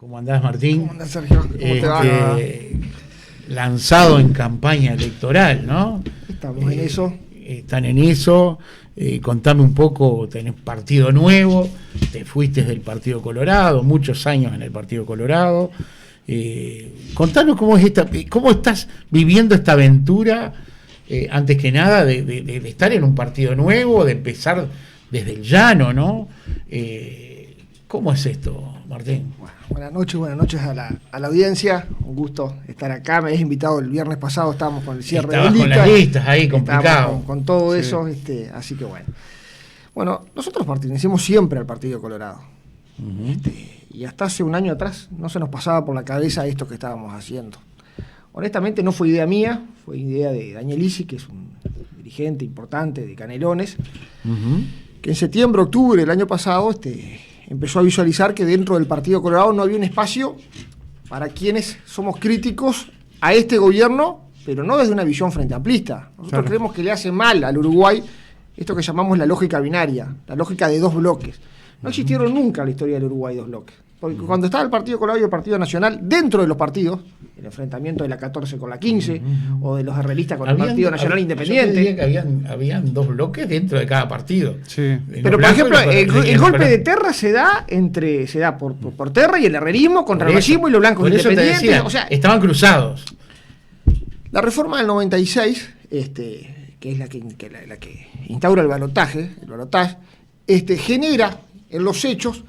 ¿Cómo andás, Martín? ¿Cómo andás, Sergio? ¿Cómo te va? Lanzado en campaña electoral, ¿no? Estamos en eso. Están en eso. Contame un poco, tenés partido nuevo, te fuiste del Partido Colorado, muchos años en el Partido Colorado. Contanos cómo estás viviendo esta aventura, antes que nada, de estar en un partido nuevo, de empezar desde el llano, ¿no? ¿Cómo es esto, Martín? Buenas noches a la audiencia. Un gusto estar acá. Me habías invitado el viernes pasado, estábamos con el cierre de listas. Con las listas ahí, complicado. Con todo eso, así que bueno. Bueno, nosotros pertenecemos siempre al Partido Colorado. Uh-huh. Y hasta hace un año atrás no se nos pasaba por la cabeza esto que estábamos haciendo. Honestamente no fue idea mía, fue idea de Daniel Isi, que es un dirigente importante de Canelones, uh-huh, que en septiembre, octubre del año pasado empezó a visualizar que dentro del Partido Colorado no había un espacio para quienes somos críticos a este gobierno, pero no desde una visión frente amplista. Nosotros creemos que le hace mal al Uruguay esto que llamamos la lógica binaria, la lógica de dos bloques. No existieron nunca en la historia del Uruguay dos bloques. Porque cuando estaba el Partido Colorado y el Partido Nacional, dentro de los partidos, el enfrentamiento de la 14 con la 15, o de los herreristas con el Partido Nacional Independiente. Yo te diría que habían dos bloques dentro de cada partido. Sí. Pero por ejemplo, el golpe de Terra se da por Terra y el herrerismo contra el racismo y los blancos independientes. Decía, o sea, estaban cruzados. La reforma del 96, que es la que instaura el balotaje, genera en los hechos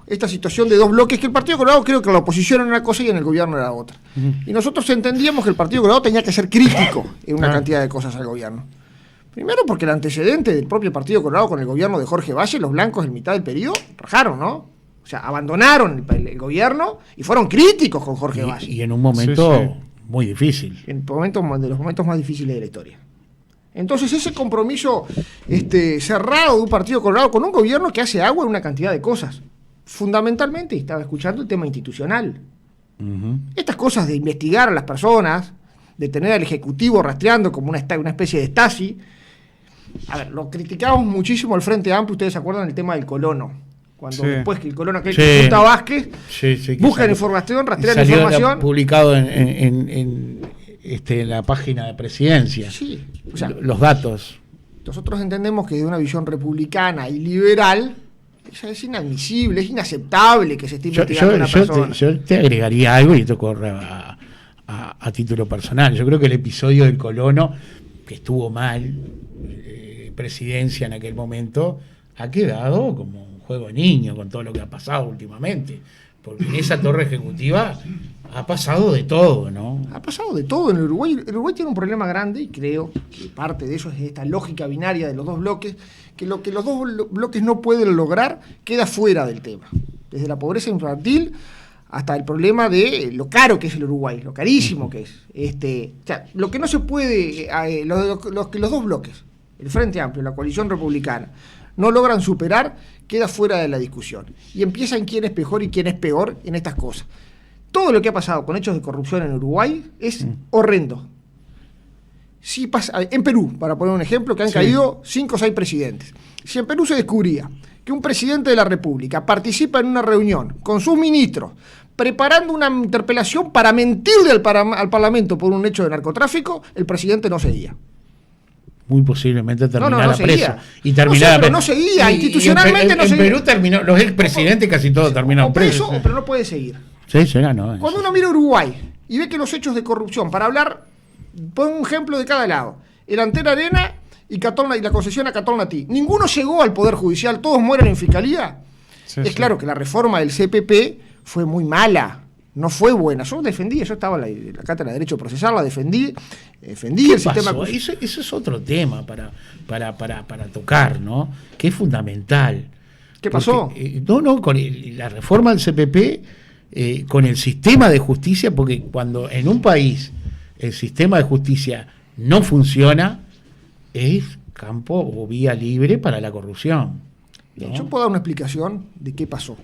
esta situación de dos bloques, que el Partido Colorado creo que la oposición era una cosa y en el gobierno era otra. Uh-huh. Y nosotros entendíamos que el Partido Colorado tenía que ser crítico en una cantidad de cosas al gobierno. Primero porque el antecedente del propio Partido Colorado con el gobierno de Jorge Valle, los blancos en mitad del periodo rajaron, ¿no? O sea, abandonaron el gobierno y fueron críticos con Jorge Valle. Y en un momento muy difícil. En de los momentos más difíciles de la historia. Entonces ese compromiso cerrado de un Partido Colorado con un gobierno que hace agua en una cantidad de cosas. Fundamentalmente estaba escuchando el tema institucional. Uh-huh. Estas cosas de investigar a las personas, de tener al Ejecutivo rastreando como una especie de Stasi. A ver, lo criticamos muchísimo al Frente Amplio, ustedes se acuerdan del tema del colono. Cuando después que el colono aquel que junta a Vázquez, buscan información, rastrean información. Publicado en la página de presidencia. Sí, o sea, los datos. Nosotros entendemos que de una visión republicana y liberal es inadmisible, es inaceptable que se esté investigando a una persona. Yo te agregaría algo, y esto corre a título personal. Yo creo que el episodio del colono, que estuvo mal, presidencia en aquel momento, ha quedado como un juego de niño con todo lo que ha pasado últimamente. Porque en esa torre ejecutiva ha pasado de todo, ¿no? Ha pasado de todo en el Uruguay. El Uruguay tiene un problema grande, y creo que parte de eso es esta lógica binaria de los dos bloques, que lo que los dos bloques no pueden lograr queda fuera del tema. Desde la pobreza infantil hasta el problema de lo caro que es el Uruguay, lo carísimo que es. O sea, lo que no se puede, que los dos bloques, el Frente Amplio, la coalición republicana, no logran superar, queda fuera de la discusión. Y empieza en quién es mejor y quién es peor en estas cosas. Todo lo que ha pasado con hechos de corrupción en Uruguay es horrendo. Si pasa, en Perú, para poner un ejemplo, que han caído 5 o 6 presidentes. Si en Perú se descubría que un presidente de la República participa en una reunión con sus ministros, preparando una interpelación para mentirle al Parlamento por un hecho de narcotráfico, el presidente no seguía. Muy posiblemente terminara preso. Y terminara no seguía, institucionalmente no seguía. En Perú terminó, los expresidentes casi todos terminaron presos. Pero no puede seguir. Sí, será, no. Cuando uno mira Uruguay y ve que los hechos de corrupción, para hablar, pon un ejemplo de cada lado, el Antena Arena y la concesión a Catón-Latí, ninguno llegó al Poder Judicial, todos mueren en fiscalía. Claro que la reforma del CPP fue muy mala, no fue buena. Yo estaba en la Cátedra de Derecho Procesal, la defendí el sistema. Eso es otro tema para tocar, ¿no? Que es fundamental. ¿Qué pasó? Con la reforma del CPP, con el sistema de justicia, porque cuando en un país el sistema de justicia no funciona, es campo o vía libre para la corrupción, ¿no? Yo puedo dar una explicación de qué pasó.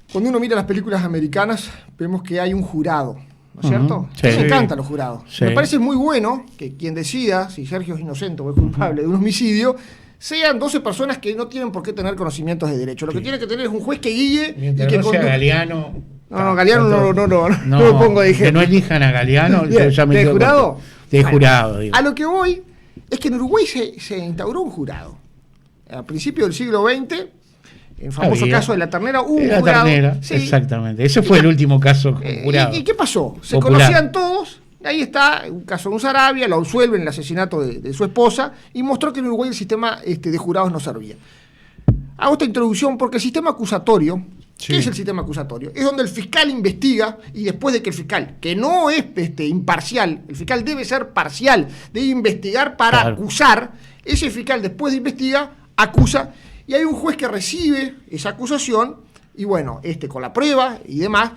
Cuando uno mira las películas americanas, vemos que hay un jurado, ¿no es cierto? Sí. Me encantan los jurados. Sí. Me parece muy bueno que quien decida si Sergio es inocente o es culpable de un homicidio sean 12 personas que no tienen por qué tener conocimientos de derecho. Lo que tiene que tener es un juez que guíe mientras y que no sea Galeano. No, Galeano no lo pongo de ejemplo. Que no elijan a Galeano. ¿De jurado? De jurado, digo. A lo que voy es que en Uruguay se instauró un jurado. A principios del siglo XX, en el famoso caso de la ternera, hubo un jurado. Ternera, sí. Exactamente. Ese fue el último caso jurado. ¿Y qué pasó? Se popular. Conocían todos. Ahí está, un caso de un Sarabia, lo absuelven el asesinato de su esposa y mostró que en Uruguay el sistema de jurados no servía. Hago esta introducción porque el sistema acusatorio, ¿qué es el sistema acusatorio? Es donde el fiscal investiga y después de que el fiscal, que no es imparcial, el fiscal debe ser parcial, debe investigar para acusar, ese fiscal después de investigar, acusa y hay un juez que recibe esa acusación y bueno, con la prueba y demás,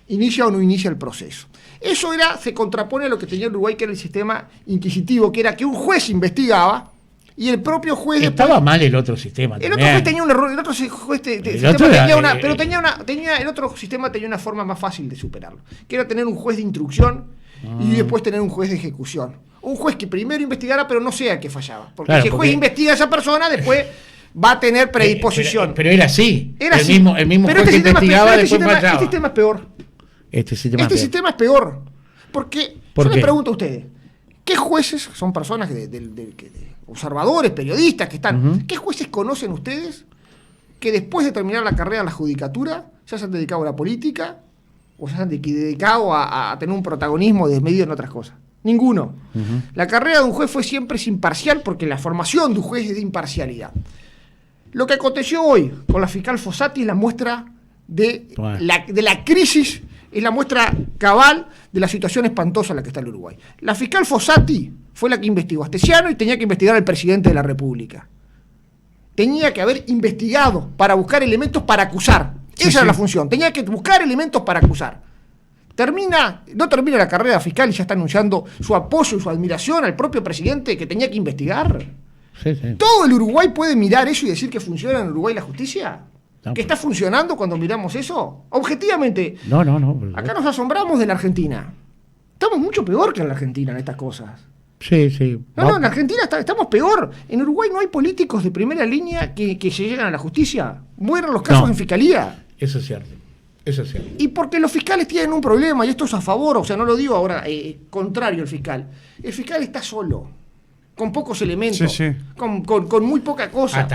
inicia o no inicia el proceso. Eso se contrapone a lo que tenía Uruguay, que era el sistema inquisitivo, que era que un juez investigaba y el propio juez... Estaba mal el otro sistema. El otro juez tenía un error, el otro juez el otro sistema tenía una forma más fácil de superarlo, que era tener un juez de instrucción y después tener un juez de ejecución. Un juez que primero investigara, pero no sea que fallaba. Porque si el juez investiga a esa persona, después va a tener predisposición. Pero era así. Era el así. Mismo juez que investigaba, después fallaba. Este sistema es peor. Este sistema es peor. Porque yo les pregunto a ustedes, ¿qué jueces son personas observadores, periodistas que están? ¿Qué jueces conocen ustedes que después de terminar la carrera en la judicatura ya se han dedicado a la política o se han dedicado a tener un protagonismo desmedido en otras cosas? Ninguno. La carrera de un juez fue siempre imparcial porque la formación de un juez es de imparcialidad. Lo que aconteció hoy con la fiscal Fossati es la muestra de la crisis, es la muestra cabal de la situación espantosa en la que está el Uruguay. La fiscal Fossati fue la que investigó a Astesiano y tenía que investigar al presidente de la República. Tenía que haber investigado para buscar elementos para acusar. Esa era la función. Tenía que buscar elementos para acusar. No termina la carrera fiscal y ya está anunciando su apoyo y su admiración al propio presidente que tenía que investigar. ¿Todo el Uruguay puede mirar eso y decir que funciona en Uruguay la justicia? No, ¿que está funcionando cuando miramos eso? Objetivamente. No. Acá nos asombramos de la Argentina. Estamos mucho peor que en la Argentina en estas cosas. Sí. No, en Argentina estamos peor. En Uruguay no hay políticos de primera línea que se llegan a la justicia. Mueren los casos en fiscalía. Eso es cierto. Y porque los fiscales tienen un problema, y esto es a favor, o sea, no lo digo ahora contrario al fiscal. El fiscal está solo, con pocos elementos, con muy poca cosa.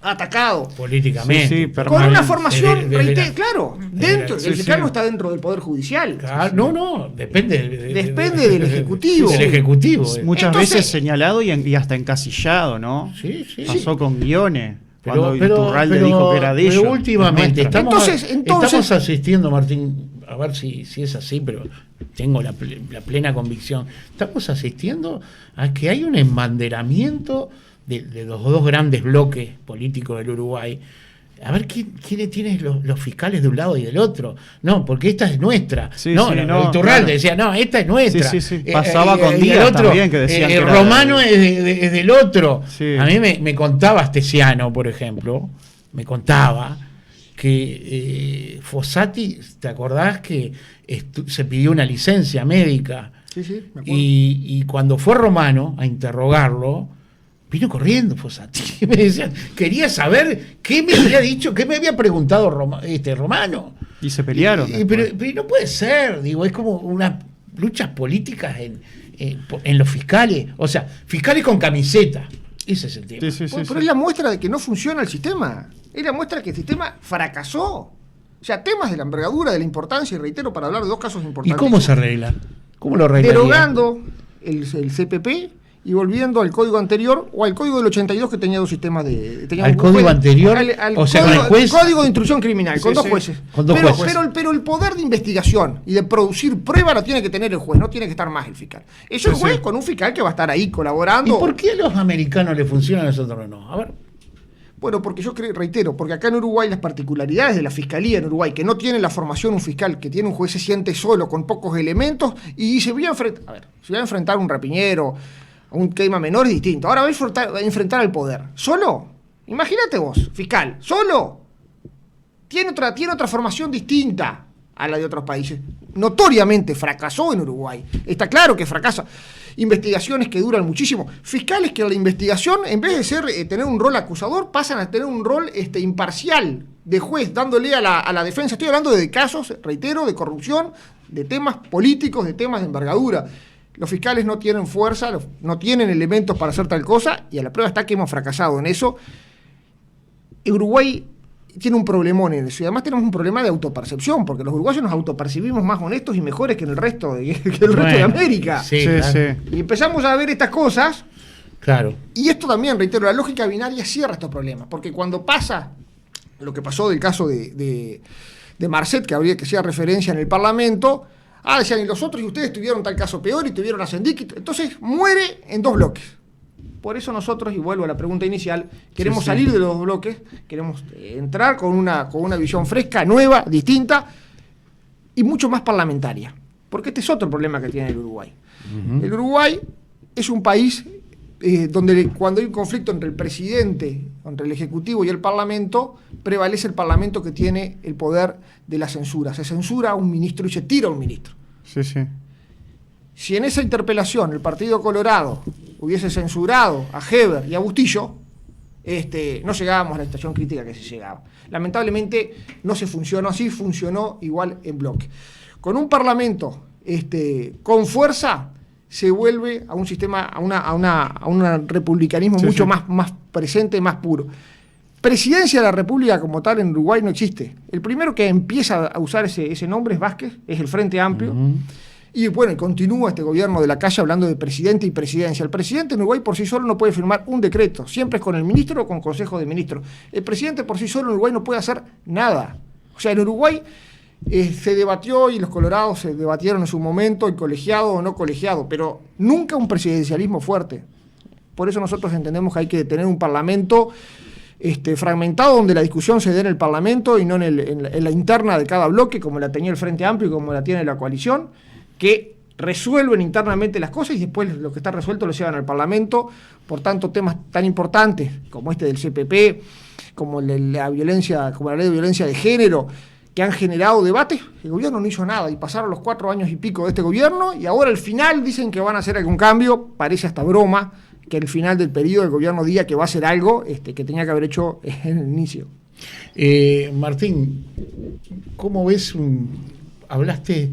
Atacado. Políticamente. Con una formación, el fiscal no está dentro del Poder Judicial. No, depende del Ejecutivo. Del Ejecutivo. Muchas veces señalado y hasta encasillado, ¿no? Pasó con Guiones. Cuando Iturralde dijo que era de ellos. Pero últimamente estamos entonces asistiendo, Martín, a ver si es así, pero tengo la plena convicción. Estamos asistiendo a que hay un embanderamiento de los dos grandes bloques políticos del Uruguay. A ver quiénes tienen los fiscales de un lado y del otro. No, porque esta es nuestra. Iturralde decía, no, esta es nuestra. Pasaba con Díaz también que decían que Romano es del otro. A mí me contaba Astesiano, por ejemplo, que Fossati, ¿te acordás que se pidió una licencia médica? Sí, me acuerdo. Y cuando fue Romano a interrogarlo, vino corriendo Fossati. Me decían, quería saber qué me había dicho, qué me había preguntado Romano. Y se pelearon. Pero no puede ser, digo, es como unas luchas políticas en los fiscales. O sea, fiscales con camiseta. Ese es el tema. Pero es la muestra de que no funciona el sistema. Es la muestra de que el sistema fracasó. O sea, temas de la envergadura, de la importancia, y reitero, para hablar de dos casos importantes. ¿Y cómo se arregla? ¿Cómo lo arreglaría? Derogando el CPP y volviendo al código anterior o al código del 82 que tenía dos sistemas ¿Al código anterior? Código de instrucción criminal, con dos jueces. Pero el poder de investigación y de producir prueba lo tiene que tener el juez, no tiene que estar más el fiscal. Eso el juez con un fiscal que va a estar ahí colaborando. ¿Y por qué a los americanos le funciona a nosotros no? A ver. Bueno, porque yo reitero, porque acá en Uruguay las particularidades de la fiscalía en Uruguay, que no tiene la formación un fiscal, que tiene un juez, se siente solo, con pocos elementos, y dice, se va a enfrentar a un rapiñero, a un queima menor, es distinto. Ahora va a enfrentar al poder. ¿Solo? Imagínate vos, fiscal, ¿solo? Tiene otra formación distinta. a la de otros países. Notoriamente fracasó en Uruguay. Está claro que fracasa. Investigaciones que duran muchísimo. Fiscales que en la investigación, en vez de ser tener un rol acusador, pasan a tener un rol imparcial de juez, dándole a la defensa. Estoy hablando de casos, reitero, de corrupción, de temas políticos, de temas de envergadura. Los fiscales no tienen fuerza, no tienen elementos para hacer tal cosa, y a la prueba está que hemos fracasado en eso. Uruguay tiene un problemón en eso, y además tenemos un problema de autopercepción, porque los uruguayos nos autopercibimos más honestos y mejores que en el resto de América. Sí, claro. Y empezamos a ver estas cosas. Claro. Y esto también, reitero, la lógica binaria cierra estos problemas, porque cuando pasa lo que pasó del caso de Marcet, que habría que hacía referencia en el Parlamento, decían, y los otros, y ustedes tuvieron tal caso peor, y tuvieron a Sendic, entonces muere en 2 bloques. Por eso nosotros, y vuelvo a la pregunta inicial, queremos salir de los 2 bloques, queremos entrar con una visión fresca, nueva, distinta, y mucho más parlamentaria. Porque este es otro problema que tiene el Uruguay. Uh-huh. El Uruguay es un país donde cuando hay un conflicto entre el presidente, entre el Ejecutivo y el Parlamento, prevalece el Parlamento que tiene el poder de la censura. Se censura a un ministro y se tira a un ministro. Sí, sí. Si en esa interpelación el Partido Colorado hubiese censurado a Heber y a Bustillo, no llegábamos a la situación crítica que se llegaba. Lamentablemente no se funcionó así, funcionó igual en bloque. Con un Parlamento con fuerza se vuelve a un sistema, a un republicanismo mucho más presente, más puro. Presidencia de la República como tal en Uruguay no existe. El primero que empieza a usar ese nombre es Vázquez, es el Frente Amplio. Uh-huh. Y bueno, continúa este gobierno de la calle hablando de presidente y presidencia. El presidente en Uruguay por sí solo no puede firmar un decreto. Siempre es con el ministro o con consejo de ministros. El presidente por sí solo en Uruguay no puede hacer nada. O sea, en Uruguay se debatió, y los colorados se debatieron en su momento, el colegiado o no colegiado, pero nunca un presidencialismo fuerte. Por eso nosotros entendemos que hay que tener un parlamento fragmentado, donde la discusión se dé en el parlamento y no en la interna de cada bloque, como la tenía el Frente Amplio y como la tiene la coalición, que resuelven internamente las cosas y después lo que está resuelto lo llevan al Parlamento. Por tanto, temas tan importantes como este del CPP, como la violencia, como la ley de violencia de género, que han generado debates, el gobierno no hizo nada, y pasaron los 4 años y pico de este gobierno, y ahora al final dicen que van a hacer algún cambio. Parece hasta broma que al final del periodo el gobierno diga que va a hacer algo que tenía que haber hecho en el inicio. Martín, ¿cómo ves? Hablaste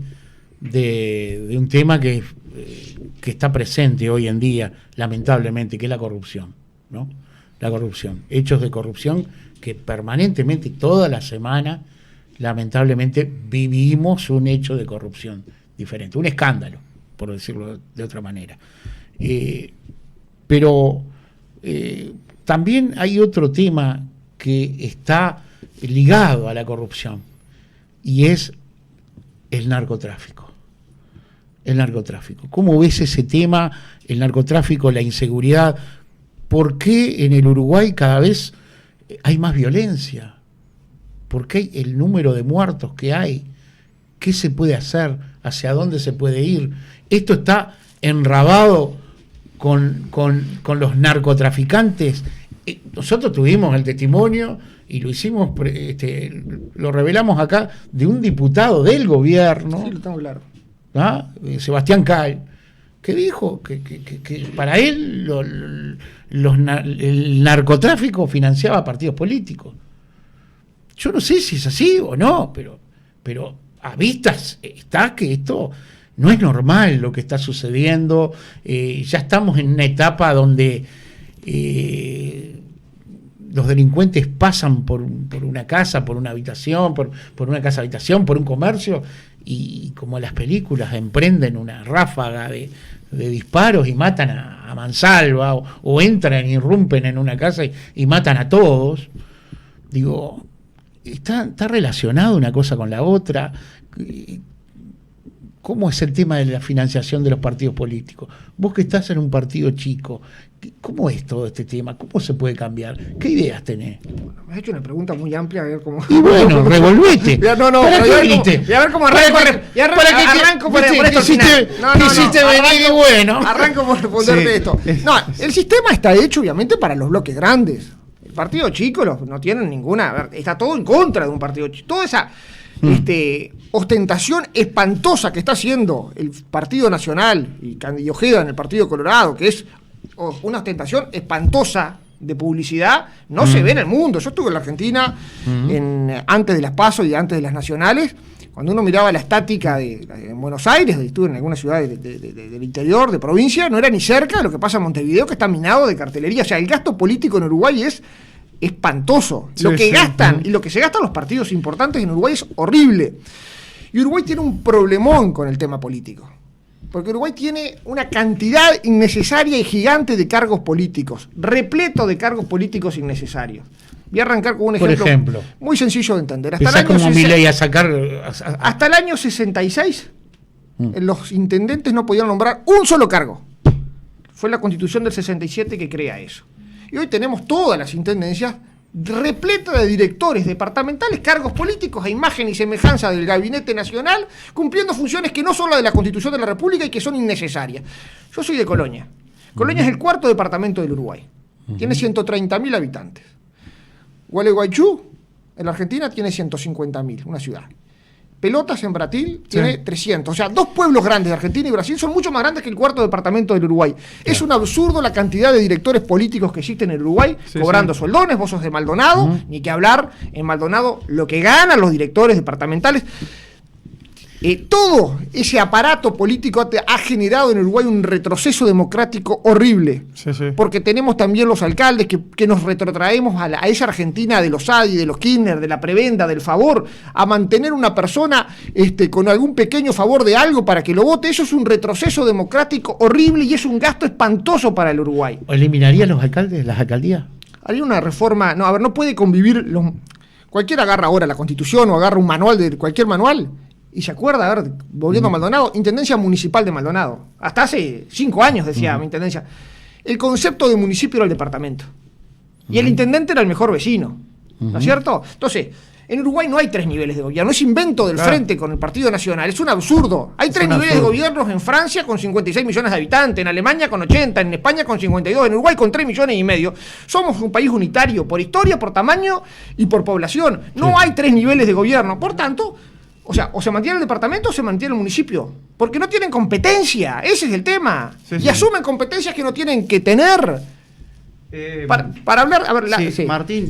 de un tema que está presente hoy en día, lamentablemente, que es la corrupción, ¿no? La corrupción, hechos de corrupción que permanentemente, toda la semana, lamentablemente, vivimos un hecho de corrupción diferente, un escándalo, por decirlo de otra manera. Pero también hay otro tema que está ligado a la corrupción, y es el narcotráfico. El narcotráfico. ¿Cómo ves ese tema, el narcotráfico, la inseguridad? ¿Por qué en el Uruguay cada vez hay más violencia? ¿Por qué el número de muertos que hay? ¿Qué se puede hacer? ¿Hacia dónde se puede ir? Esto está enrabado con los narcotraficantes. Nosotros tuvimos el testimonio y lo hicimos, lo revelamos acá, de un diputado del gobierno. Sí, lo tengo claro. Sebastián Cal, que dijo que para él el narcotráfico financiaba partidos políticos. Yo no sé si es así o no, pero a vistas está que esto no es normal lo que está sucediendo. Ya estamos en una etapa donde los delincuentes pasan por una casa, por una habitación, por una casa habitación, por un comercio, y como las películas emprenden una ráfaga de disparos y matan a mansalva, o entran y irrumpen en una casa y matan a todos. Digo, está relacionado una cosa con la otra. ¿Cómo es el tema de la financiación de los partidos políticos? Vos que estás en un partido chico, ¿cómo es todo este tema? ¿Cómo se puede cambiar? ¿Qué ideas tenés? Bueno, me has hecho una pregunta muy amplia, a ver cómo... Y bueno, revolvete. Y a ver cómo arranco por esto al final. Arranco por responderte esto. No, el sistema está hecho obviamente para los bloques grandes. El partido chico no tienen ninguna... A ver, está todo en contra de un partido chico. Toda esa ostentación espantosa que está haciendo el Partido Nacional y Ojeda en el Partido Colorado, que es una ostentación espantosa de publicidad, no se ve en el mundo. Yo estuve en la Argentina antes de las PASO y antes de las nacionales. Cuando uno miraba la estática en Buenos Aires, estuve en algunas ciudades del interior, de provincia, no era ni cerca de lo que pasa en Montevideo, que está minado de cartelería. O sea, el gasto político en Uruguay es espantoso. Sí, lo que gastan y lo que se gastan los partidos importantes en Uruguay es horrible. Y Uruguay tiene un problemón con el tema político. Porque Uruguay tiene una cantidad innecesaria y gigante de cargos políticos, repleto de cargos políticos innecesarios. Voy a arrancar con un ejemplo muy sencillo de entender. Hasta el año 66, los intendentes no podían nombrar un solo cargo. Fue la Constitución del 67 que crea eso. Y hoy tenemos todas las intendencias repletas de directores departamentales, cargos políticos a imagen y semejanza del Gabinete Nacional, cumpliendo funciones que no son las de la Constitución de la República y que son innecesarias. Yo soy de Colonia. Colonia es el cuarto departamento del Uruguay. Tiene 130.000 habitantes. Gualeguaychú, en la Argentina, tiene 150.000, una ciudad. Pelotas, en Brasil, tiene 300. O sea, dos pueblos grandes de Argentina y Brasil son mucho más grandes que el cuarto departamento del Uruguay. Es un absurdo la cantidad de directores políticos que existen en el Uruguay, cobrando sueldones. Vos sos de Maldonado, ni que hablar en Maldonado lo que ganan los directores departamentales. Todo ese aparato político ha generado en Uruguay un retroceso democrático horrible. Porque tenemos también los alcaldes que nos retrotraemos a esa Argentina de los Adi, de los Kirchner, de la prebenda, del favor, a mantener una persona con algún pequeño favor de algo para que lo vote. Eso es un retroceso democrático horrible y es un gasto espantoso para el Uruguay. ¿Eliminaría los alcaldes, las alcaldías? Haría una reforma. No, a ver, no puede convivir. Cualquiera agarra ahora la Constitución o agarra un manual de cualquier manual. Y se acuerda, a ver, volviendo a Maldonado, Intendencia Municipal de Maldonado. Hasta hace 5 años decía mi intendencia. El concepto de municipio era el departamento. Y el intendente era el mejor vecino. ¿No es cierto? Entonces, en Uruguay no hay 3 niveles de gobierno. Es invento del Frente con el Partido Nacional. Es un absurdo. Hay 3 niveles de gobiernos en Francia con 56 millones de habitantes, en Alemania con 80, en España con 52, en Uruguay con 3 millones y medio. Somos un país unitario por historia, por tamaño y por población. No hay 3 niveles de gobierno. Por tanto... O sea, o se mantiene el departamento o se mantiene el municipio. Porque no tienen competencia. Ese es el tema. Y asumen competencias que no tienen que tener. Para hablar... A ver, Martín,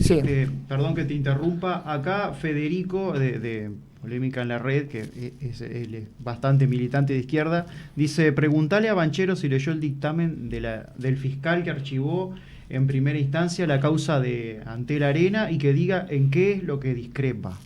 perdón que te interrumpa. Acá Federico, de Polémica en la Red, que él es bastante militante de izquierda, dice, preguntale a Banchero si leyó el dictamen del fiscal que archivó en primera instancia la causa de Antel Arena y que diga en qué es lo que discrepa.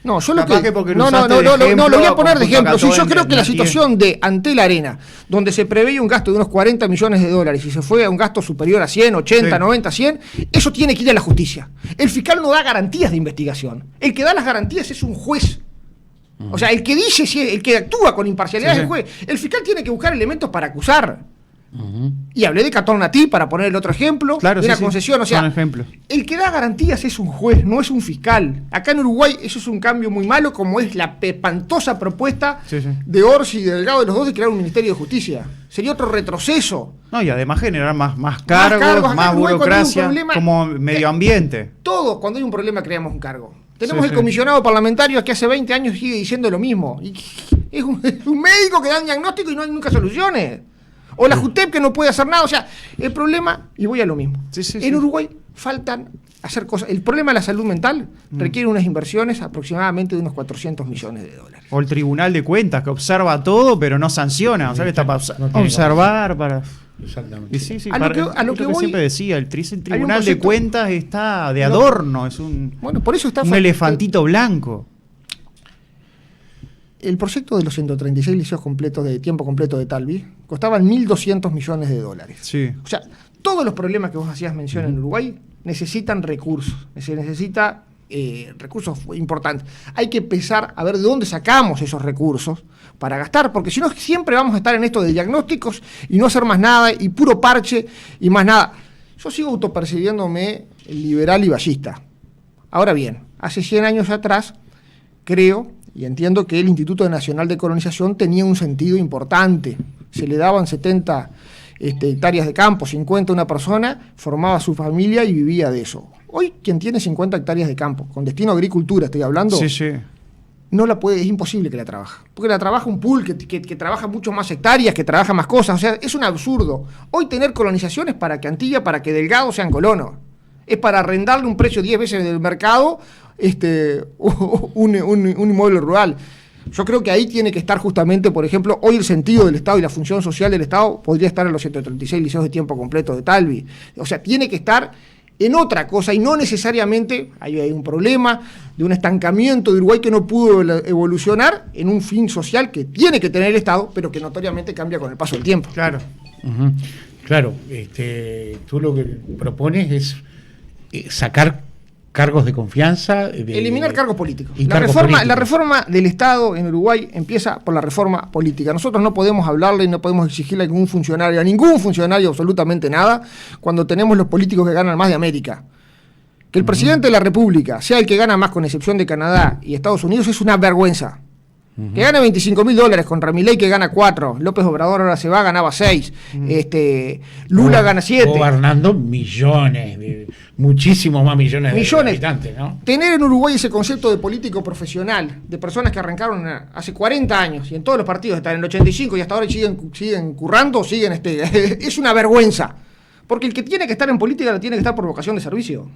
No, yo lo lo voy a poner de ejemplo. Si yo creo que la situación de Antel Arena, donde se preveía un gasto de unos 40 millones de dólares y se fue a un gasto superior a 100, 80, 90, 100, eso tiene que ir a la justicia. El fiscal no da garantías de investigación. El que da las garantías es un juez. O sea, el que dice, el que actúa con imparcialidad es el juez. El fiscal tiene que buscar elementos para acusar. Y hablé de Catornatí para poner el otro ejemplo, de una concesión. O sea, el que da garantías es un juez, no es un fiscal. Acá en Uruguay eso es un cambio muy malo, como es la espantosa propuesta de Orsi y de Delgado, de los dos, de crear un Ministerio de Justicia. Sería otro retroceso. No, y además generar más cargos, más burocracia, como medio ambiente. Todos, cuando hay un problema, creamos un cargo. Tenemos el comisionado parlamentario que hace 20 años sigue diciendo lo mismo. Y es un médico que da un diagnóstico y no hay nunca soluciones. O la JUTEP que no puede hacer nada. O sea, el problema, y voy a lo mismo. En Uruguay faltan hacer cosas. El problema de la salud mental requiere unas inversiones aproximadamente de unos 400 millones de dólares. O el Tribunal de Cuentas, que observa todo, pero no sanciona. O sea, que está para observar, para... Exactamente. Y a lo que voy, siempre decía, el Tribunal de Cuentas está de adorno. Es por eso está un elefantito blanco. El proyecto de los 136 liceos completos de tiempo completo de Talvi costaban 1.200 millones de dólares. O sea, todos los problemas que vos hacías mención en Uruguay necesitan recursos. Se necesita recursos importantes. Hay que empezar a ver de dónde sacamos esos recursos para gastar, porque si no siempre vamos a estar en esto de diagnósticos y no hacer más nada, y puro parche y más nada. Yo sigo autopercibiéndome liberal y ballista. Ahora bien, hace 100 años atrás, creo... Y entiendo que el Instituto Nacional de Colonización tenía un sentido importante. Se le daban 70 hectáreas de campo, 50 a una persona, formaba su familia y vivía de eso. Hoy quien tiene 50 hectáreas de campo, con destino a agricultura, estoy hablando, Sí. no la puede, es imposible que la trabaje. Porque la trabaja un pool que trabaja mucho más hectáreas, que trabaja más cosas. O sea, es un absurdo. Hoy tener colonizaciones para que Antilla, para que Delgado sean colonos. Es para arrendarle un precio 10 veces del mercado un inmueble rural. Yo creo que ahí tiene que estar justamente, por ejemplo, hoy el sentido del Estado y la función social del Estado podría estar en los 136 liceos de tiempo completo de Talvi. O sea, tiene que estar en otra cosa y no necesariamente hay un problema de un estancamiento de Uruguay que no pudo evolucionar en un fin social que tiene que tener el Estado, pero que notoriamente cambia con el paso del tiempo. Claro. Uh-huh. Claro, tú lo que propones es sacar cargos de confianza. Eliminar cargos políticos. Y La reforma del Estado en Uruguay empieza por la reforma política. Nosotros no podemos hablarle y no podemos exigirle a ningún funcionario absolutamente nada, cuando tenemos los políticos que ganan más de América. Que el presidente de la República sea el que gana más, con excepción de Canadá y Estados Unidos, es una vergüenza. Que gane $25.000 contra Milei, que gana 4. López Obrador ahora se va, ganaba 6. Lula gana 7. Gobernando millones, muchísimos más millones de habitantes, ¿no? Tener en Uruguay ese concepto de político profesional, de personas que arrancaron hace 40 años y en todos los partidos están en el 85 y hasta ahora siguen currando, es una vergüenza. Porque el que tiene que estar en política tiene que estar por vocación de servicio.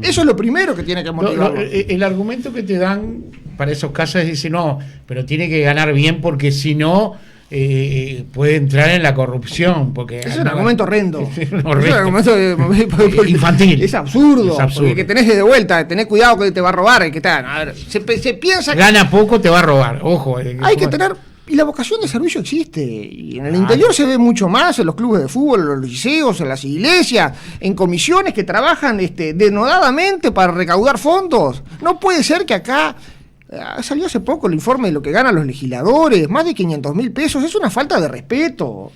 Eso es lo primero que tiene que motivarlo. El argumento que te dan para esos casos es decir, no, pero tiene que ganar bien porque si no puede entrar en la corrupción. Porque es un argumento horrendo. Es un argumento infantil. Es absurdo. Porque que tenés de vuelta, tenés cuidado que te va a robar. Se piensa que gana poco, te va a robar. Ojo. Hay que tener. Y la vocación de servicio existe, y en el interior se ve mucho más, en los clubes de fútbol, en los liceos, en las iglesias, en comisiones que trabajan denodadamente para recaudar fondos. No puede ser que acá, salió hace poco el informe de lo que ganan los legisladores, más de 500.000 pesos, es una falta de respeto.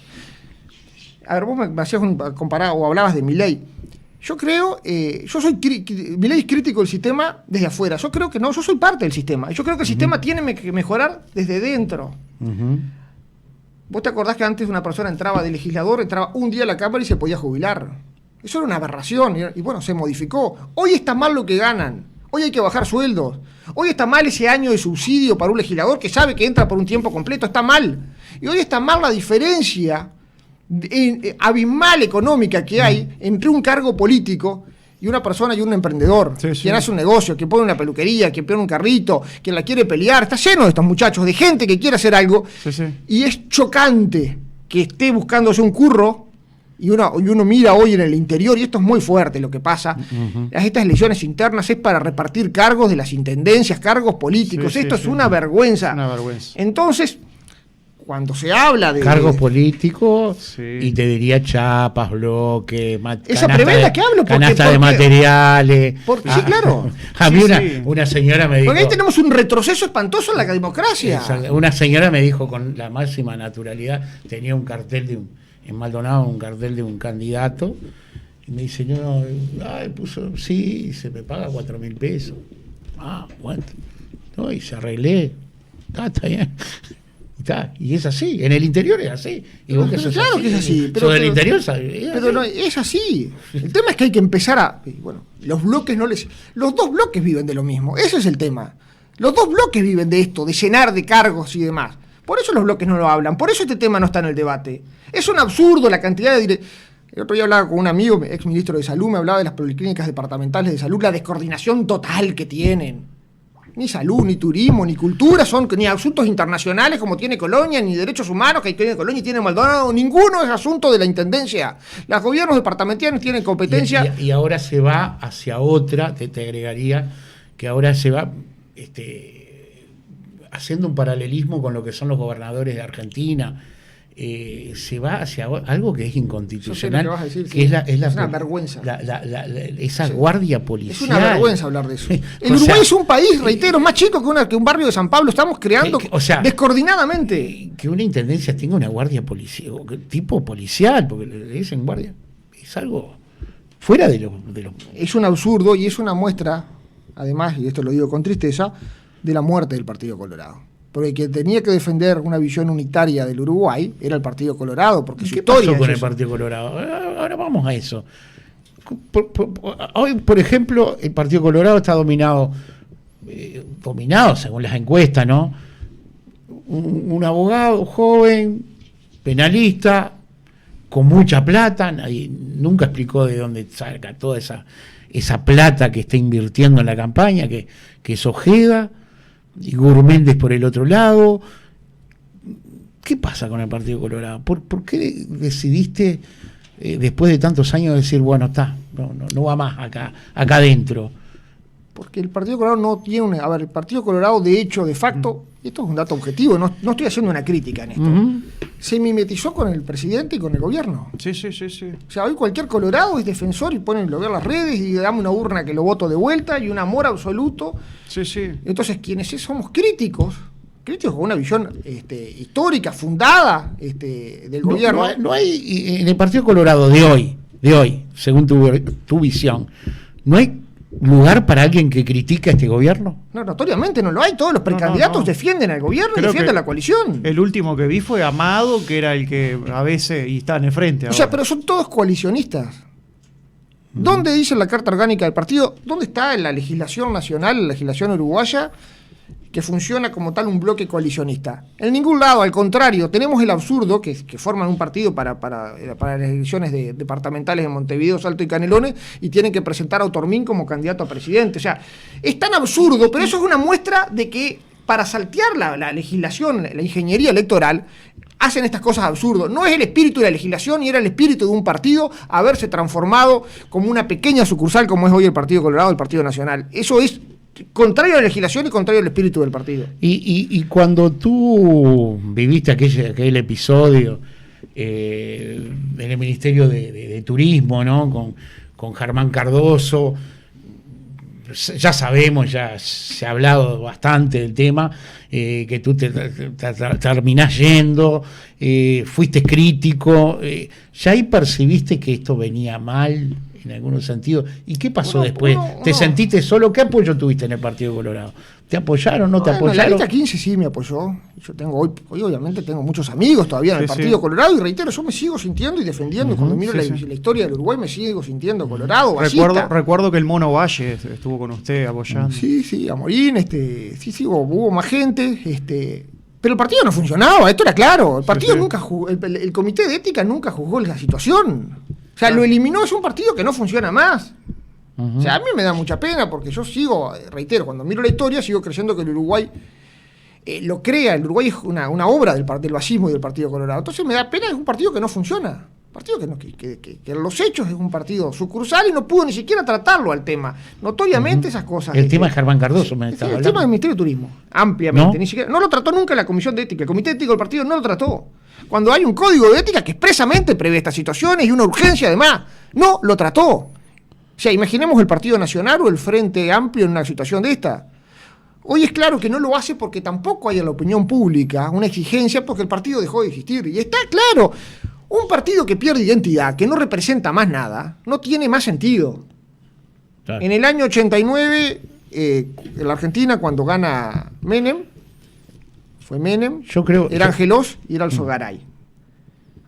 A ver, vos me hacías comparado o hablabas de Milei. Yo creo, Milei es crítico del sistema desde afuera. Yo creo que no, yo soy parte del sistema. Yo creo que el sistema tiene que mejorar desde dentro. ¿Vos te acordás que antes una persona entraba de legislador, entraba un día a la Cámara y se podía jubilar? Eso era una aberración y bueno, se modificó. Hoy está mal lo que ganan. Hoy hay que bajar sueldos. Hoy está mal ese año de subsidio para un legislador que sabe que entra por un tiempo completo. Está mal. Y hoy está mal la diferencia abismal económica que hay entre un cargo político y una persona y un emprendedor, quien hace un negocio, quien pone una peluquería, quien pone un carrito, quien la quiere pelear. Está lleno de estos muchachos, de gente que quiere hacer algo, y es chocante que esté buscándose un curro y uno mira hoy en el interior, y esto es muy fuerte lo que pasa. Estas elecciones internas es para repartir cargos de las intendencias, cargos políticos. Esto es una vergüenza. Una vergüenza. Entonces, cuando se habla de cargos políticos, y te diría chapas, bloques, esa prebenda que hablo, canasta de materiales. Sí, claro. A mí una señora me dijo. Porque ahí tenemos un retroceso espantoso en la democracia. Una señora me dijo con la máxima naturalidad, tenía un cartel en Maldonado, un cartel de un candidato, y me dice, puso, sí, se me paga 4.000 pesos. ¿Cuánto? No, y se arreglé. Está bien. Y es así, en el interior es así. Y vos que sos claro así, que es así. Pero del interior pero no, es así. El tema es que hay que empezar los bloques los dos bloques viven de lo mismo. Ese es el tema. Los dos bloques viven de esto, de llenar de cargos y demás. Por eso los bloques no lo hablan. Por eso este tema no está en el debate. Es un absurdo la cantidad de El otro día hablaba con un amigo, ex ministro de Salud, me hablaba de las policlínicas departamentales de salud, la descoordinación total que tienen. Ni salud, ni turismo, ni cultura, ni asuntos internacionales como tiene Colonia, ni derechos humanos que tiene Colonia y tiene Maldonado. Ninguno es asunto de la intendencia. Los gobiernos departamentales tienen competencia. Y ahora se va hacia otra, te agregaría, que ahora se va haciendo un paralelismo con lo que son los gobernadores de Argentina. Se va hacia algo que es inconstitucional, que es una vergüenza. Esa guardia policial. Es una vergüenza hablar de eso. El Uruguay es un país, reitero, más chico que un barrio de San Pablo. Estamos creando descoordinadamente. Que una intendencia tenga una guardia policial, tipo policial, porque le dicen guardia, es algo fuera de los... Es un absurdo y es una muestra, además, y esto lo digo con tristeza, de la muerte del Partido Colorado. Porque quien tenía que defender una visión unitaria del Uruguay era el Partido Colorado, porque su historia... ¿Qué pasó con el Partido Colorado? Ahora vamos a eso. Hoy, por ejemplo, el Partido Colorado está dominado según las encuestas, ¿no? Un abogado joven, penalista, con mucha plata, nadie nunca explicó de dónde saca toda esa plata que está invirtiendo en la campaña, que es Ojeda, y Gurméndez por el otro lado. ¿Qué pasa con el Partido Colorado? ¿Por qué decidiste, después de tantos años, decir, bueno, no va más acá adentro? Porque el Partido Colorado no tiene el Partido Colorado, de hecho, de facto, y esto es un dato objetivo, no estoy haciendo una crítica en esto, se mimetizó con el presidente y con el gobierno. Sí. O sea, hoy cualquier colorado es defensor y lo ve a las redes y dame una urna que lo voto de vuelta y un amor absoluto. Sí. Entonces, quienes somos críticos con una visión histórica, fundada del gobierno. No hay, en el Partido Colorado de hoy, según tu visión, ¿no hay lugar para alguien que critica a este gobierno? No, notoriamente no lo hay. Todos los precandidatos defienden al gobierno y defienden a la coalición. El último que vi fue Amado, que era el que a veces y está en el frente ahora. O sea, pero son todos coalicionistas. ¿Dónde dice la Carta Orgánica del partido? ¿Dónde está en la legislación nacional, la legislación uruguaya, que funciona como tal un bloque coalicionista? En ningún lado, al contrario, tenemos el absurdo que forman un partido para las elecciones departamentales en Montevideo, Salto y Canelones, y tienen que presentar a Otormín como candidato a presidente. O sea, es tan absurdo, pero eso es una muestra de que para saltear la legislación, la ingeniería electoral, hacen estas cosas absurdas. No es el espíritu de la legislación y era el espíritu de un partido haberse transformado como una pequeña sucursal como es hoy el Partido Colorado, el Partido Nacional. Eso es contrario a la legislación y contrario al espíritu del partido. Y cuando tú viviste aquel episodio en el Ministerio de Turismo, ¿no? Con Germán Cardoso, ya sabemos, ya se ha hablado bastante del tema, que tú te terminás yendo, fuiste crítico, ya ahí percibiste que esto venía mal en algunos sentidos. ¿Y qué pasó después? ¿Te sentiste solo? ¿Qué apoyo tuviste en el Partido Colorado? ¿Te apoyaron? ¿No te apoyaron? La lista 15 sí me apoyó. Yo tengo hoy obviamente tengo muchos amigos todavía en el Partido Colorado, y reitero, yo me sigo sintiendo y defendiendo. Cuando miro la historia del Uruguay me sigo sintiendo colorado. Recuerdo que el Mono Valle estuvo con usted apoyando. Sí, Amorín, hubo más gente, pero el partido no funcionaba, esto era claro. El partido nunca jugó, el comité de ética nunca juzgó la situación. O sea, lo eliminó, es un partido que no funciona más. O sea, a mí me da mucha pena porque yo sigo, reitero, cuando miro la historia, sigo creyendo que el Uruguay lo crea. El Uruguay es una obra del bacismo y del Partido Colorado. Entonces me da pena, es un partido que no funciona. Un partido que en los hechos es un partido sucursal y no pudo ni siquiera tratarlo al tema. Notoriamente esas cosas. El tema de Germán Cardoso me estaba hablando. El tema del Ministerio de Turismo, ampliamente. No lo trató nunca la Comisión de Ética. El Comité Ético del partido no lo trató. Cuando hay un código de ética que expresamente prevé estas situaciones y una urgencia además, no lo trató. O sea, imaginemos el Partido Nacional o el Frente Amplio en una situación de esta. Hoy es claro que no lo hace porque tampoco hay en la opinión pública una exigencia porque el partido dejó de existir. Y está claro, un partido que pierde identidad, que no representa más nada, no tiene más sentido. Claro. En el año 89, en la Argentina, cuando gana Menem, fue Menem, era Angelós y era Alzogaray.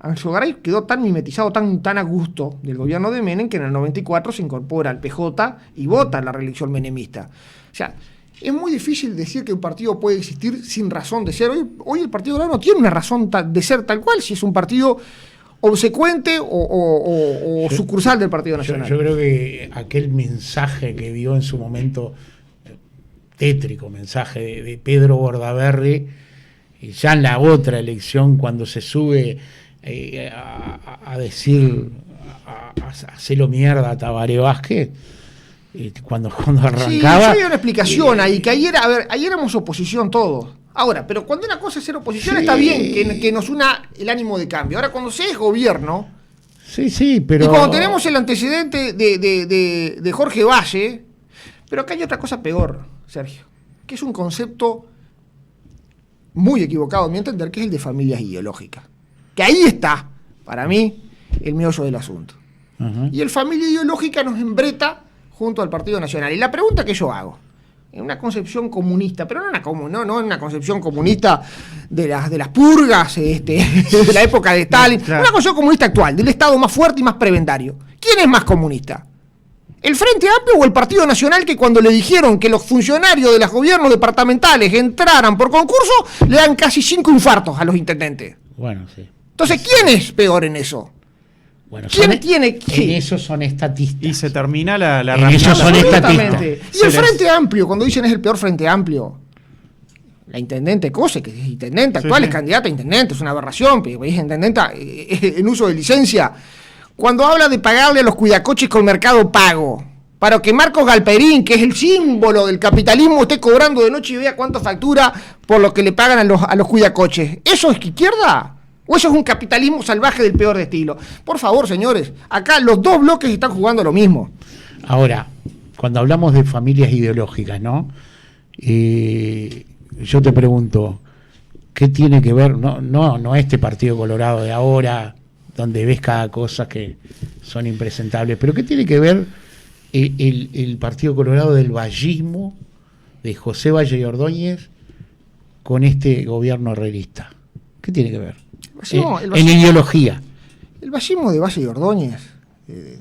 Alzogaray quedó tan mimetizado, tan a gusto del gobierno de Menem, que en el 94 se incorpora al PJ y vota la reelección menemista. O sea, es muy difícil decir que un partido puede existir sin razón de ser. Hoy el Partido Colorado no tiene una razón de ser tal cual, si es un partido obsecuente o sucursal del Partido Nacional. Yo creo que aquel mensaje que dio en su momento, tétrico mensaje de Pedro Bordaberry, ya en la otra elección, cuando se sube a decir, a hacerlo mierda a Tabaré Vázquez, cuando arrancaba. Sí, hay una explicación ahí, que ahí éramos oposición todos. Ahora, pero cuando una cosa es ser oposición, está bien que nos una el ánimo de cambio. Ahora, cuando se es gobierno. Sí, pero. Y cuando tenemos el antecedente de Jorge Valle. Pero acá hay otra cosa peor, Sergio, que es un concepto muy equivocado, a mi entender, que es el de familias ideológicas. Que ahí está, para mí, el meollo del asunto. Y el familia ideológica nos embreta junto al Partido Nacional. Y la pregunta que yo hago, en una concepción comunista, pero no en una concepción comunista de las purgas de la época de Stalin, Claro. una concepción comunista actual, del Estado más fuerte y más prebendario. ¿Quién es más comunista? ¿El Frente Amplio o el Partido Nacional, que cuando le dijeron que los funcionarios de los gobiernos departamentales entraran por concurso, le dan casi 5 infartos a los intendentes? Bueno, sí. Entonces, ¿quién es peor en eso? Bueno, ¿Quién tiene en eso son estatistas. Y se termina la En eso racional. son Absolutamente. estatistas. Y el Frente Amplio, cuando dicen es el peor Frente Amplio, la intendente Cose, que es intendente actual, sí. es candidata a intendente, es una aberración, pero es intendenta en uso de licencia. Cuando habla de pagarle a los cuidacoches con Mercado Pago, para que Marcos Galperín, que es el símbolo del capitalismo, esté cobrando de noche y vea cuánto factura por lo que le pagan a los cuidacoches, ¿eso es izquierda? ¿O eso es un capitalismo salvaje del peor estilo? Por favor, señores, acá los dos bloques están jugando lo mismo. Ahora, cuando hablamos de familias ideológicas, ¿no? Yo te pregunto, ¿qué tiene que ver? No este Partido Colorado de ahora, donde ves cada cosa que son impresentables, pero ¿qué tiene que ver el Partido Colorado del vallismo de José Valle y Ordóñez con este gobierno herrerista? ¿Qué tiene que ver? En ideología. El vallismo de Valle y Ordóñez,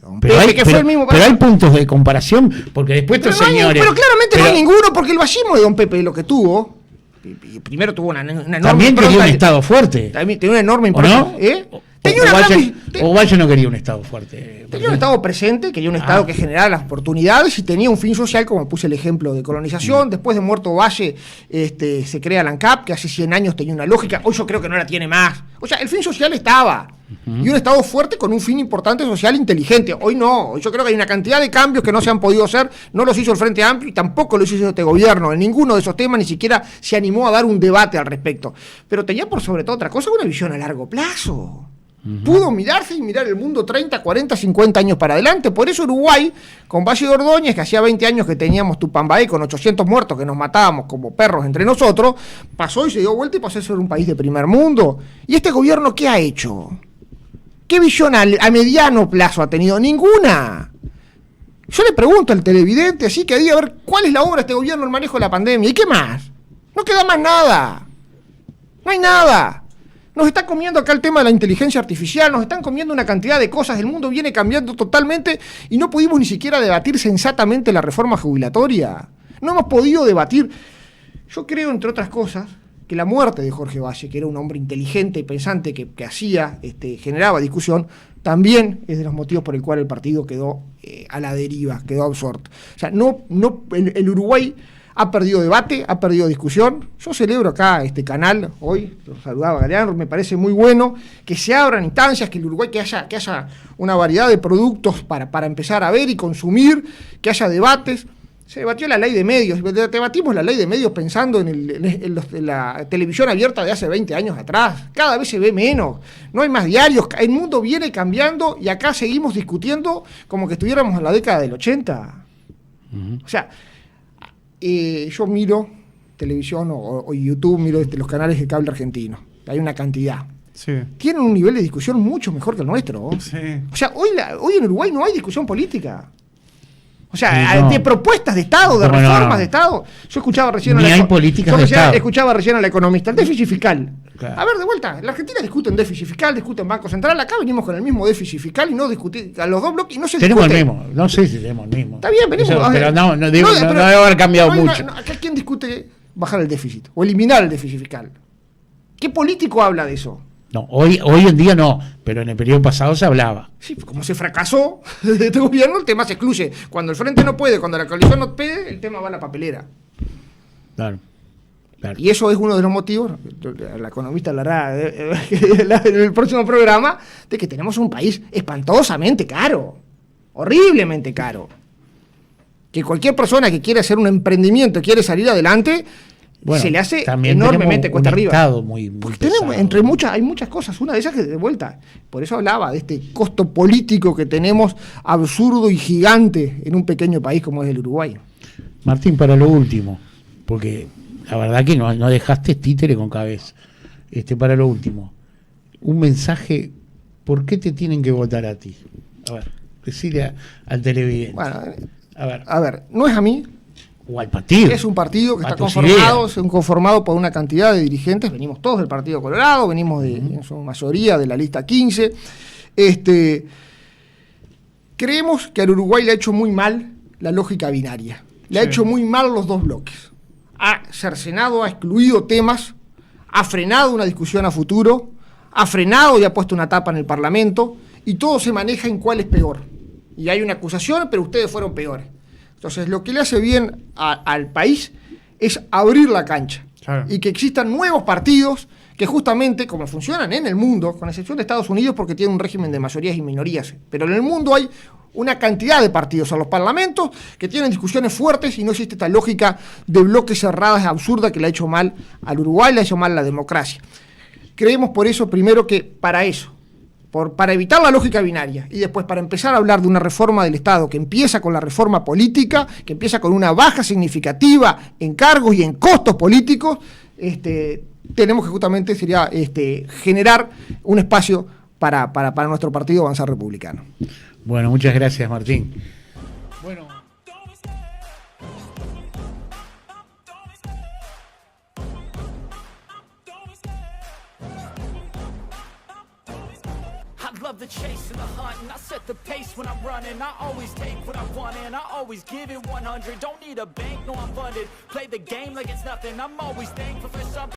don Pero Pepe, hay, que fue el mismo... pero hay puntos de comparación, porque después estos señores... pero claramente no hay ninguno, porque el vallismo de don Pepe lo que tuvo, primero tuvo una enorme... También quería un Estado fuerte. También tenía una enorme ¿O impronta. no? Tenía una gran... O Valle no quería un Estado fuerte. Tenía un Estado presente, quería un Estado que generara las oportunidades y tenía un fin social, como puse el ejemplo de colonización. Después de muerto Valle, se crea la ANCAP, que hace 100 años tenía una lógica. Hoy yo creo que no la tiene más. O sea, el fin social estaba. Y un Estado fuerte con un fin importante social inteligente. Hoy no. Hoy yo creo que hay una cantidad de cambios que no se han podido hacer. No los hizo el Frente Amplio y tampoco los hizo este gobierno. En ninguno de esos temas ni siquiera se animó a dar un debate al respecto. Pero tenía por sobre todo otra cosa una visión a largo plazo. Pudo mirarse y mirar el mundo 30, 40, 50 años para adelante. Por eso Uruguay, con Valle de Ordóñez, que hacía 20 años que teníamos Tupambaé con 800 muertos, que nos matábamos como perros entre nosotros, pasó y se dio vuelta y pasó a ser un país de primer mundo. ¿Y este gobierno qué ha hecho? ¿Qué visión a mediano plazo ha tenido? Ninguna. Yo le pregunto al televidente, así que diga a ver cuál es la obra de este gobierno en el manejo de la pandemia. ¿Y qué más? No queda más nada. No hay nada. Nos está comiendo acá el tema de la inteligencia artificial, nos están comiendo una cantidad de cosas, el mundo viene cambiando totalmente y no pudimos ni siquiera debatir sensatamente la reforma jubilatoria. No hemos podido debatir. Yo creo, entre otras cosas, que la muerte de Jorge Valle, que era un hombre inteligente y pensante que hacía, generaba discusión, también es de los motivos por el cual el partido quedó a la deriva, quedó absorto. O sea, el Uruguay ha perdido debate, ha perdido discusión. Yo celebro acá este canal, hoy, lo saludaba Galeano, me parece muy bueno que se abran instancias, que el Uruguay que haya una variedad de productos para empezar a ver y consumir, que haya debates. Se debatió la ley de medios, debatimos la ley de medios pensando en la televisión abierta de hace 20 años atrás. Cada vez se ve menos, no hay más diarios, el mundo viene cambiando y acá seguimos discutiendo como que estuviéramos en la década del 80. O sea, yo miro televisión o YouTube, miro los canales de cable argentino, hay una cantidad. Sí. Tienen un nivel de discusión mucho mejor que el nuestro. Sí. O sea, hoy en Uruguay no hay discusión política. O sea, Sí, no. de propuestas de Estado, de reformas de Estado. Yo escuchaba recién Ni hay políticas de Estado. escuchaba recién a la economista, el déficit fiscal. Claro. A ver, de vuelta, la Argentina discuten déficit fiscal, discuten Banco Central, acá venimos con el mismo déficit fiscal y no discutir a los dos bloques y no se Tenemos discute. el mismo, no sé si tenemos el mismo. Está bien, venimos. Eso, pero no debe pero haber cambiado no hay mucho. acá quién discute bajar el déficit o eliminar el déficit fiscal. ¿Qué político habla de eso? No, hoy en día no, pero en el periodo pasado se hablaba. Sí, como se fracasó de este gobierno, el tema se excluye. Cuando el frente no puede, cuando la coalición no puede, el tema va a la papelera. Claro. Claro. Y eso es uno de los motivos, la economista hablará en el próximo programa, de que tenemos un país espantosamente caro, horriblemente caro. Que cualquier persona que quiere hacer un emprendimiento, quiere salir adelante, Bueno, se le hace también enormemente cuesta un arriba. Estado muy Tenemos, hay muchas cosas, una de esas que de vuelta, por eso hablaba de este costo político que tenemos absurdo y gigante en un pequeño país como es el Uruguay. Martín, para lo último, porque la verdad que no dejaste títere con cabeza. Para lo último, un mensaje, ¿por qué te tienen que votar a ti? A ver, decirle al televidente. Bueno, a ver, no es a mí, O al partido. Es un partido que A está tus conformado por una cantidad de dirigentes. Venimos todos del Partido Colorado, venimos en su mayoría de la lista 15. Creemos que al Uruguay le ha hecho muy mal la lógica binaria. Le ha hecho muy mal los dos bloques. Ha cercenado, ha excluido temas, ha frenado una discusión a futuro, ha frenado y ha puesto una tapa en el Parlamento, y todo se maneja en cuál es peor. Y hay una acusación, pero ustedes fueron peores. Entonces, lo que le hace bien al país es abrir la cancha. Claro. Y que existan nuevos partidos que justamente, como funcionan en el mundo, con excepción de Estados Unidos porque tiene un régimen de mayorías y minorías, pero en el mundo hay una cantidad de partidos en los parlamentos que tienen discusiones fuertes y no existe esta lógica de bloques cerrados absurda que le ha hecho mal al Uruguay, le ha hecho mal a la democracia. Creemos por eso, primero, que para eso, para evitar la lógica binaria y después para empezar a hablar de una reforma del Estado que empieza con la reforma política, que empieza con una baja significativa en cargos y en costos políticos, tenemos que justamente sería generar un espacio para nuestro partido Avanzar Republicano. Bueno, muchas gracias, Martín. Bueno. Love the chase and the hunt, and I set the pace when I'm running. I always take what I want and I always give it 100. Don't need a bank, no I'm funded. Play the game like it's nothing. I'm always thankful for something.